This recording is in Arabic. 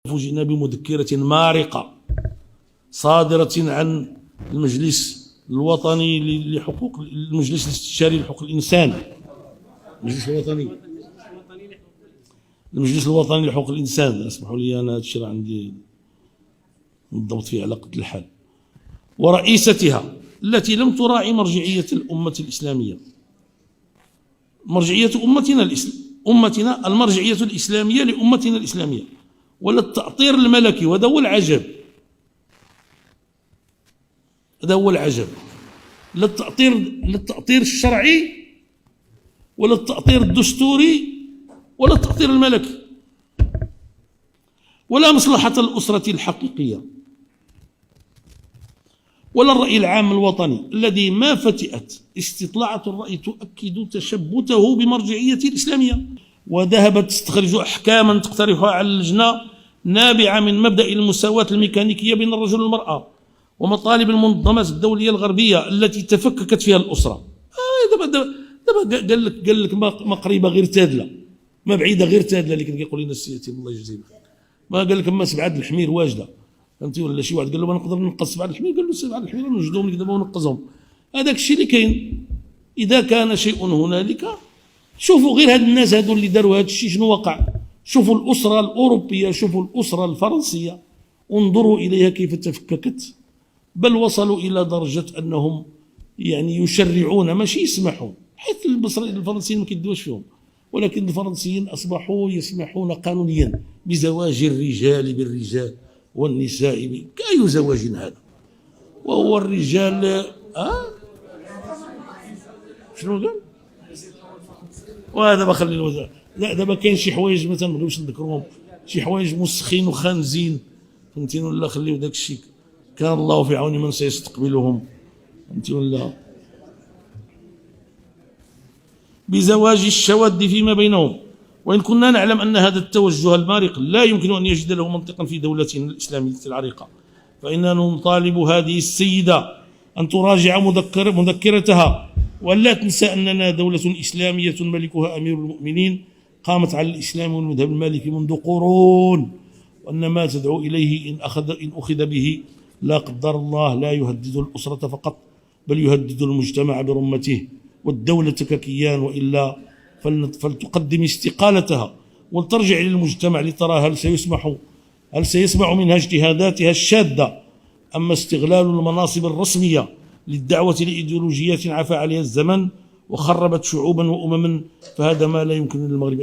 فوجئنا بمذكرة مارقة صادرة عن المجلس الوطني لحقوق المجلس الاستشاري لحقوق الإنسان، المجلس الوطني لحقوق الإنسان. اسمحوا لي أنا هذا الشيء راه عندي بالضبط في علاقة الحال. ورئيستها التي لم تراعي مرجعية الأمة الإسلامية، مرجعية أمتنا المرجعية الإسلامية لأمتنا الإسلامية، ولا التأطير الملكي. وهذا هو العجب، هذا هو العجب. لا التأطير الشرعي ولا التأطير الدستوري ولا التأطير الملكي ولا مصلحة الأسرة الحقيقية ولا الرأي العام الوطني الذي ما فتئت استطلاعة الرأي تؤكد تشبته بمرجعية الإسلامية، وذهبت تستخرج أحكاما تقترحها على اللجنة نابعة من مبدأ المساواة الميكانيكية بين الرجل والمرأة ومطالب المنظمات الدولية الغربية التي تفككت فيها الأسرة. دابا قال لك ما قريبة غير تادلة، ما بعيدة غير تادلة اللي كان كيقول لنا السي الله يجزيه بخير. ما قال لك ما سبعة الحمير واجدة، فهمتي؟ ولا شي واحد قال له ما نقدر ننقص سبعة الحمير، قال له سبعة الحمير نوجدهم لك دابا ونقصهم. هذاك الشيء اللي كاين. إذا كان شيء هنالك شوفوا غير هاد الناس هادو اللي داروا هاد الشيء شنو وقع. شوفوا الأسرة الأوروبية، شوفوا الأسرة الفرنسية، انظروا إليها كيف تفككت، بل وصلوا إلى درجة أنهم يعني يشرعون ماشي يسمحوا، حيث الفرنسيين ما كيدوش فيهم، ولكن الفرنسيين أصبحوا يسمحون قانونيا بزواج الرجال بالرجال والنساء أي زواج هذا؟ وهو الرجال شنو قال؟ وهذا بخلي الوزارة. لا دابا كاين شي حوايج مثلا ما نبغيوش نذكرهم، شي حوايج مسخين وخانزين، فهمتي ولا؟ خليو داك الشيء، كان الله في عون من سيستقبلهم، فهمتي ولا؟ بزواج الشواذ فيما بينهم. وإن كنا نعلم أن هذا التوجه المارق لا يمكن أن يجد له منطقا في دولتنا الإسلامية العريقة، فإننا نطالب هذه السيدة أن تراجع مذكرتها، ولا تنسى أننا دولة إسلامية ملكها أمير المؤمنين قامت على الإسلام والمذهب المالكي منذ قرون، وأن ما تدعو إليه إن أخذ به لا قدر الله لا يهدد الأسرة فقط، بل يهدد المجتمع برمته والدولة ككيان، وإلا فلتقدم استقالتها ولترجع للمجتمع لترى هل سيسمع منها اجتهاداتها الشاذة. أما استغلال المناصب الرسمية للدعوة لإيديولوجيات عفى عليها الزمن وخربت شعوبا وأمما، فهذا ما لا يمكن للمغرب